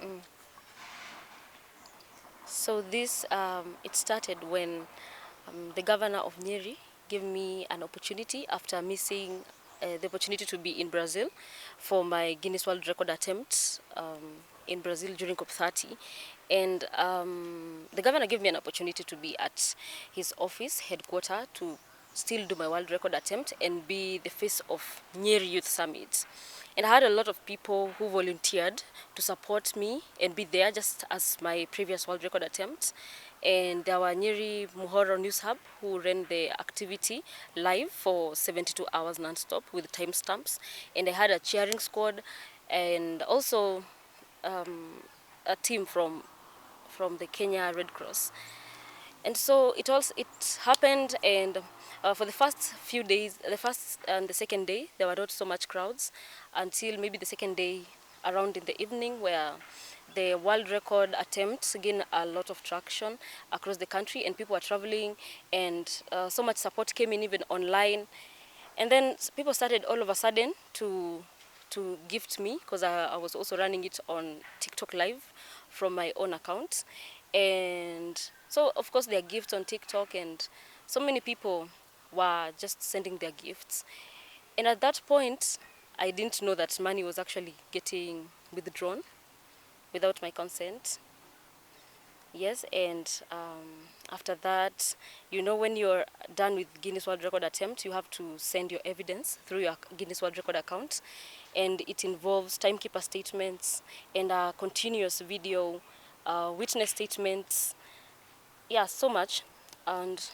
Mm. So this it started when the governor of Nyeri gave me an opportunity after missing the opportunity to be in Brazil for my Guinness World Record attempt in Brazil during COP30. And the governor gave me an opportunity to be at his office headquarters to still do my world record attempt and be the face of Nyeri Youth Summit. And I had a lot of people who volunteered to support me and be there just as my previous world record attempt. And there were Nyeri Muhoro News Hub who ran the activity live for 72 hours non-stop with timestamps. And I had a cheering squad and also a team from the Kenya Red Cross. And so it happened, and for the first few days, the first and the second day, there were not so much crowds until maybe the second day around in the evening, where the world record attempt gained a lot of traction across the country, and people were traveling, and so much support came in even online. And then people started all of a sudden to gift me, because I was also running it on TikTok Live from my own account. And so, of course, there are gifts on TikTok, and so many people were just sending their gifts. And at that point, I didn't know that money was actually getting withdrawn without my consent. Yes, and after that, when you're done with Guinness World Record attempt, you have to send your evidence through your Guinness World Record account, and it involves timekeeper statements and a continuous video, witness statements, yeah, so much. And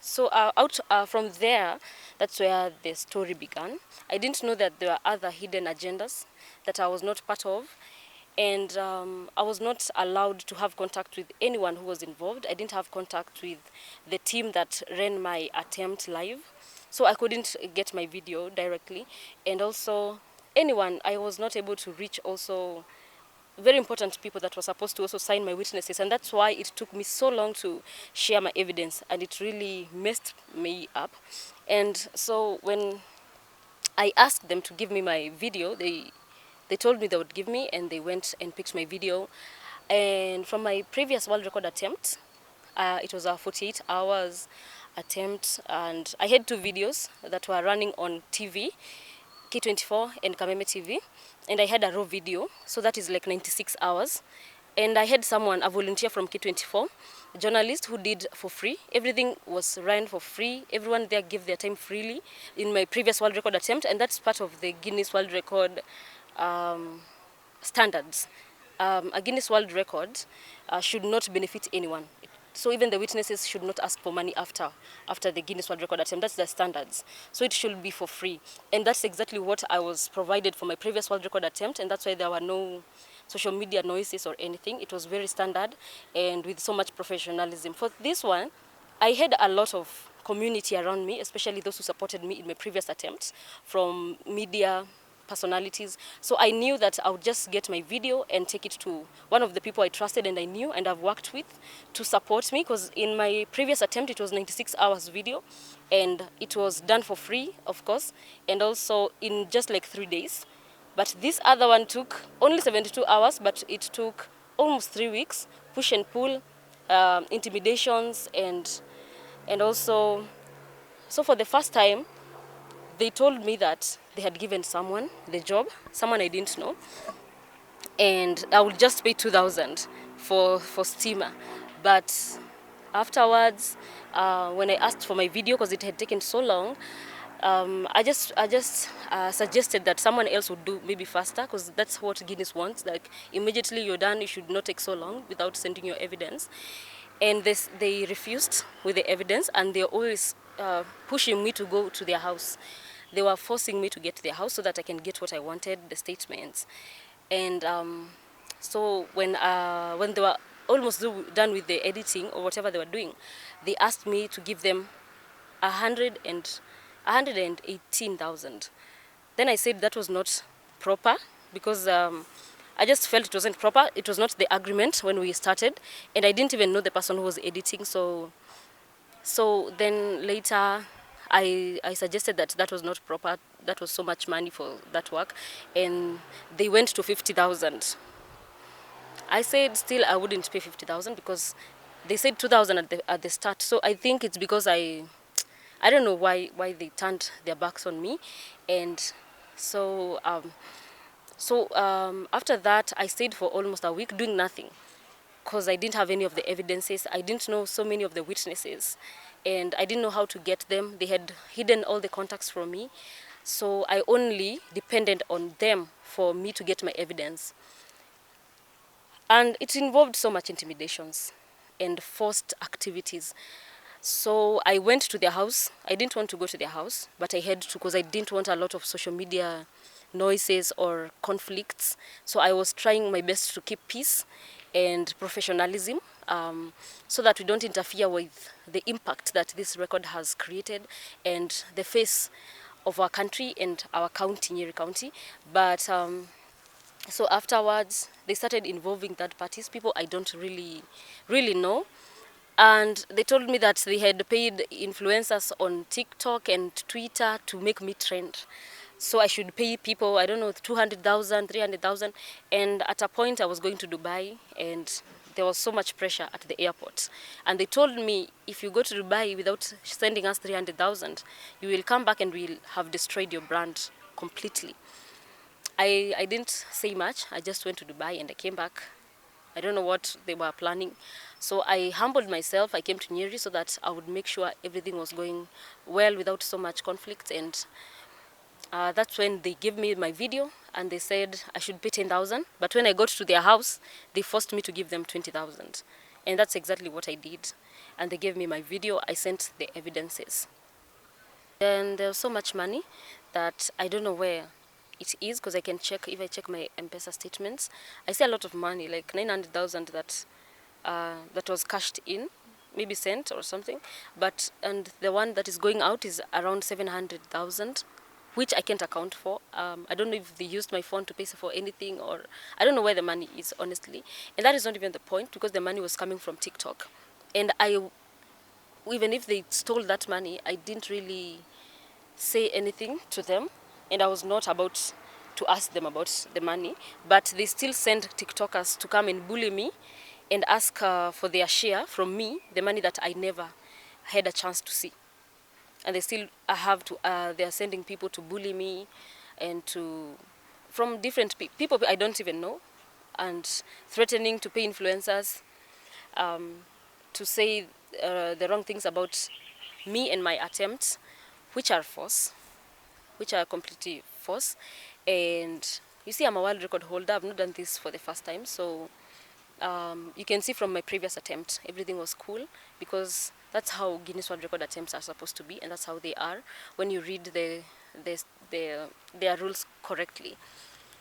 so out from there, that's where the story began. I didn't know that there were other hidden agendas that I was not part of, and I was not allowed to have contact with anyone who was involved. I didn't have contact with the team that ran my attempt live, so I couldn't get my video directly. And also, anyone, I was not able to reach also very important people that were supposed to also sign my witnesses, and that's why it took me so long to share my evidence, and it really messed me up. And so when I asked them to give me my video, they told me they would give me, and they went and picked my video. And from my previous world record attempt, it was a 48 hours attempt, and I had two videos that were running on TV, K24 and Kameme TV, and I had a raw video, so that is like 96 hours. And I had a volunteer from K24, a journalist who did for free. Everything was run for free. Everyone there gave their time freely in my previous world record attempt, and that's part of the Guinness World Record standards. A Guinness World Record should not benefit anyone. So even the witnesses should not ask for money after the Guinness World Record attempt. That's the standards. So it should be for free. And that's exactly what I was provided for my previous World Record attempt, and that's why there were no social media noises or anything. It was very standard and with so much professionalism. For this one, I had a lot of community around me, especially those who supported me in my previous attempts, from media personalities. So I knew that I would just get my video and take it to one of the people I trusted and I knew and I've worked with to support me, because in my previous attempt it was 96 hours video, and it was done for free, of course, and also in just like 3 days. But this other one took only 72 hours, but it took almost 3 weeks, push and pull, intimidations, and also, so for the first time, they told me that they had given someone the job, someone I didn't know, and I would just pay 2,000 for steamer. But afterwards, when I asked for my video, because it had taken so long, I just suggested that someone else would do maybe faster, because that's what Guinness wants. Like immediately you're done, you should not take so long without sending your evidence. And they refused with the evidence, and they're always pushing me to go to their house. They were forcing me to get to their house so that I can get what I wanted, the statements. And so when they were almost done with the editing or whatever they were doing, they asked me to give them 118,000. Then I said that was not proper, because I just felt it wasn't proper. It was not the agreement when we started, and I didn't even know the person who was editing. So then later, I suggested that was not proper. That was so much money for that work, and they went to 50,000. I said still I wouldn't pay 50,000 because they said 2,000 at the start. So I think it's because I don't know why they turned their backs on me, and so after that I stayed for almost a week doing nothing because I didn't have any of the evidences. I didn't know so many of the witnesses, and I didn't know how to get them. They had hidden all the contacts from me, so I only depended on them for me to get my evidence. And it involved so much intimidations and forced activities. So I went to their house. I didn't want to go to their house, but I had to because I didn't want a lot of social media noises or conflicts. So I was trying my best to keep peace and professionalism, so that we don't interfere with the impact that this record has created and the face of our country and our county, Nyeri County. But so afterwards, they started involving third parties, people I don't really know. And they told me that they had paid influencers on TikTok and Twitter to make me trend. So I should pay people, I don't know, 200,000, 300,000. And at a point I was going to Dubai, and there was so much pressure at the airport. And they told me, if you go to Dubai without sending us 300,000, you will come back and we'll have destroyed your brand completely. I didn't say much. I just went to Dubai and I came back. I don't know what they were planning. So I humbled myself. I came to Nyeri so that I would make sure everything was going well without so much conflict. And that's when they gave me my video and they said I should pay 10,000. But when I got to their house, they forced me to give them 20,000. And that's exactly what I did. And they gave me my video. I sent the evidences. And there was so much money that I don't know where it is, because I can check. If I check my M-Pesa statements, I see a lot of money, like 900,000 that was cashed in, maybe sent or something. And the one that is going out is around 700,000, which I can't account for. I don't know if they used my phone to pay for anything, or I don't know where the money is, honestly. And that is not even the point, because the money was coming from TikTok. And even if they stole that money, I didn't really say anything to them, and I was not about to ask them about the money, but they still send TikTokers to come and bully me and ask for their share from me, the money that I never had a chance to see. And they still they are sending people to bully me, and from different people I don't even know, and threatening to pay influencers to say the wrong things about me and my attempts, which are false, which are completely false. And you see, I'm a world record holder. I've not done this for the first time. So you can see from my previous attempt, everything was cool, because that's how Guinness World Record attempts are supposed to be, and that's how they are when you read their rules correctly.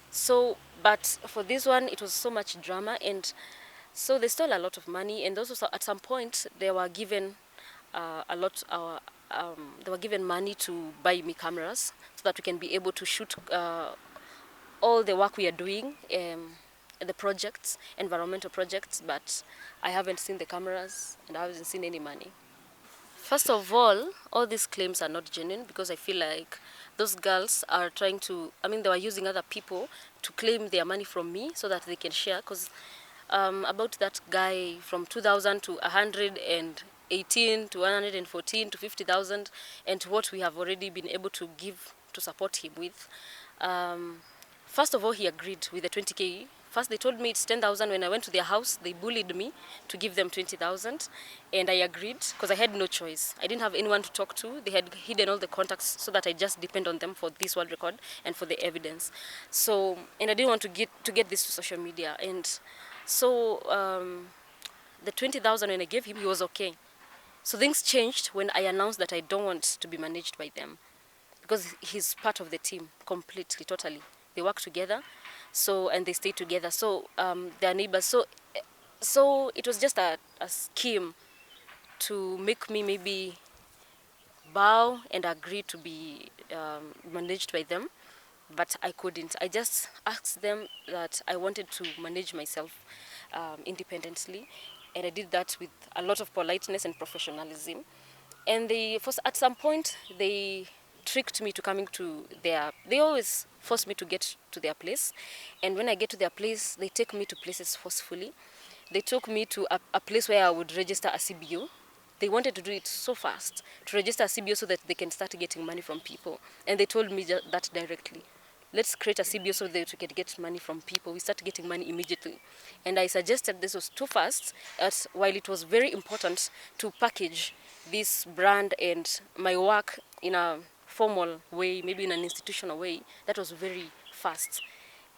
So, but for this one, it was so much drama, and so they stole a lot of money, and also at some point they were given they were given money to buy me cameras so that we can be able to shoot all the work we are doing, the projects, environmental projects. But I haven't seen the cameras and I haven't seen any money. First of all these claims are not genuine, because I feel like those girls are trying to, they were using other people to claim their money from me so that they can share. Because about that guy from 2,000 to 118 to 114 to 50,000, and what we have already been able to give to support him with. First of all, he agreed with the 20K. First, they told me it's 10,000. When I went to their house, they bullied me to give them 20,000, and I agreed because I had no choice. I didn't have anyone to talk to. They had hidden all the contacts so that I just depend on them for this world record and for the evidence. So, and I didn't want to get this to social media, and so the 20,000 when I gave him, he was okay. So things changed when I announced that I don't want to be managed by them, because he's part of the team completely, totally. They work together, and they stay together. So they're neighbors. So it was just a scheme to make me maybe bow and agree to be managed by them, but I couldn't. I just asked them that I wanted to manage myself independently, and I did that with a lot of politeness and professionalism. And at some point, they tricked me to coming to they always force me to get to their place. And when I get to their place, they take me to places forcefully. They took me to a place where I would register a CBO. They wanted to do it so fast, to register a CBO so that they can start getting money from people. And they told me that directly. Let's create a CBO so that we can get money from people. We start getting money immediately. And I suggested this was too fast, that while it was very important to package this brand and my work in a formal way, maybe in an institutional way, that was very fast.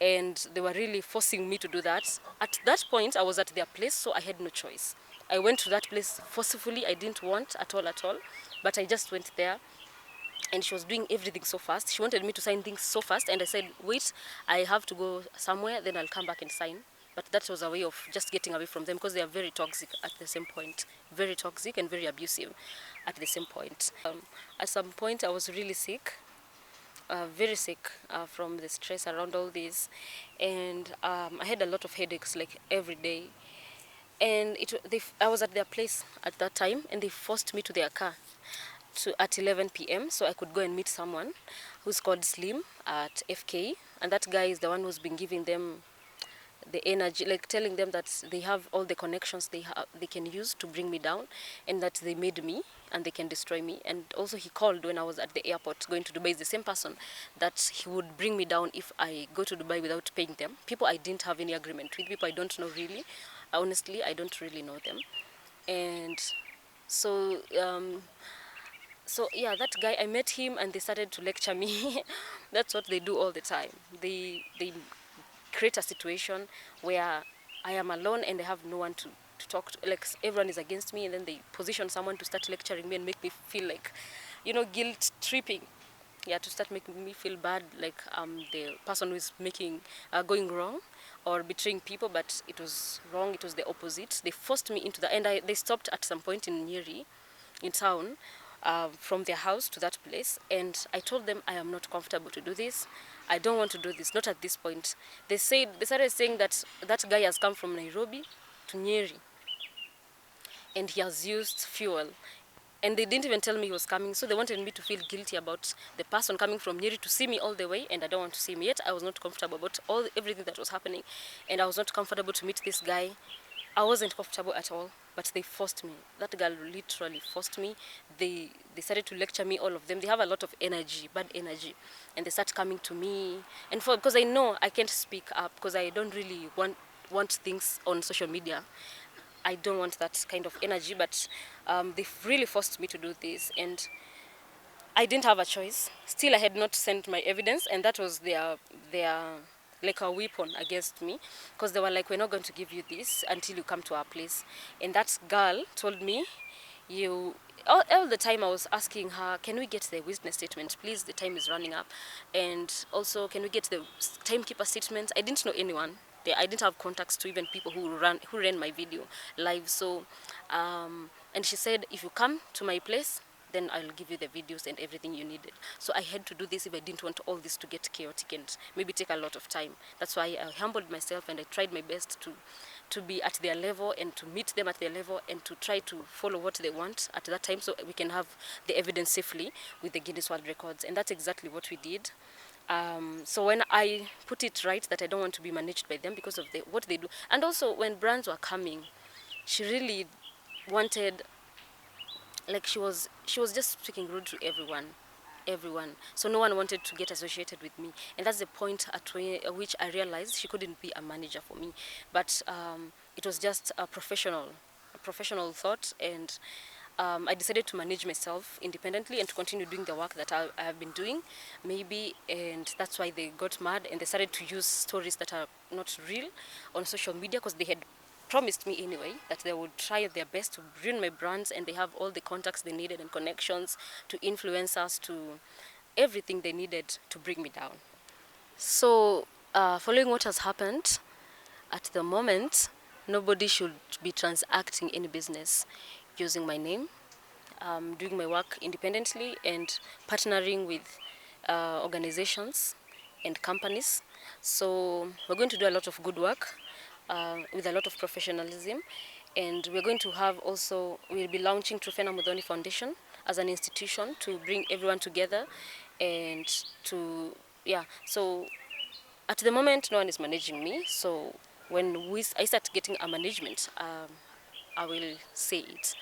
And they were really forcing me to do that. At that point, I was at their place, so I had no choice. I went to that place forcefully. I didn't want at all, but I just went there. And she was doing everything so fast. She wanted me to sign things so fast, and I said, wait, I have to go somewhere, then I'll come back and sign. But that was a way of just getting away from them, because they are very toxic at the same point. Very toxic and very abusive at the same point. At some point, I was really sick. Very sick from the stress around all this, and I had a lot of headaches like every day. And I was at their place at that time, and they forced me to their car at 11 p.m. so I could go and meet someone who's called Slim at FK, and that guy is the one who's been giving them the energy, like telling them that they have all the connections they can use to bring me down, and that they made me and they can destroy me. And also he called when I was at the airport going to Dubai. Is the same person that he would bring me down if I go to Dubai without paying them. People I didn't have any agreement with, people I don't know really. Honestly, I don't really know them. And so yeah, that guy, I met him and they started to lecture me. That's what they do all the time. They create a situation where I am alone and I have no one to talk to. Like everyone is against me, and then they position someone to start lecturing me and make me feel like, guilt tripping. Yeah, to start making me feel bad, like the person who is going wrong or betraying people, but it was wrong. It was the opposite. They forced me into and they stopped at some point in Nyeri, in town, from their house to that place, and I told them I am not comfortable to do this. I don't want to do this, not at this point. They started saying that that guy has come from Nairobi to Nyeri and he has used fuel. And they didn't even tell me he was coming, so they wanted me to feel guilty about the person coming from Nyeri to see me all the way, and I don't want to see him yet. I was not comfortable about everything that was happening, and I was not comfortable to meet this guy. I wasn't comfortable at all, but they forced me. That girl literally forced me. They started to lecture me, all of them. They have a lot of energy, bad energy, and they start coming to me. And because I know I can't speak up, because I don't really want things on social media. I don't want that kind of energy, but they really forced me to do this, and I didn't have a choice. Still, I had not sent my evidence, and that was their like a weapon against me, because they were like, we're not going to give you this until you come to our place. And that girl told me, all the time I was asking her, can we get the witness statement, please? The time is running up. And also, can we get the timekeeper statement? I didn't know anyone. I didn't have contacts to even people who ran my video live. So, and she said, if you come to my place, then I'll give you the videos and everything you needed. So I had to do this if I didn't want all this to get chaotic and maybe take a lot of time. That's why I humbled myself and I tried my best to be at their level and to meet them at their level and to try to follow what they want at that time, so we can have the evidence safely with the Guinness World Records. And that's exactly what we did. So when I put it right that I don't want to be managed by them because of what they do. And also when brands were coming, she really wanted, like she was just speaking rude to everyone. So no one wanted to get associated with me. And that's the point at which I realized she couldn't be a manager for me. But it was just a professional thought, and I decided to manage myself independently and to continue doing the work that I have been doing, maybe. And that's why they got mad and they started to use stories that are not real on social media, because they had promised me anyway that they would try their best to ruin my brands, and they have all the contacts they needed and connections to influencers, to everything they needed to bring me down. So following what has happened, at the moment, nobody should be transacting any business using my name, doing my work independently and partnering with organizations and companies. So we're going to do a lot of good work with a lot of professionalism, and we're going to have also, we'll be launching Truphena Muthoni Foundation as an institution to bring everyone together and to, yeah. So at the moment, no one is managing me. So when I start getting a management, I will say it.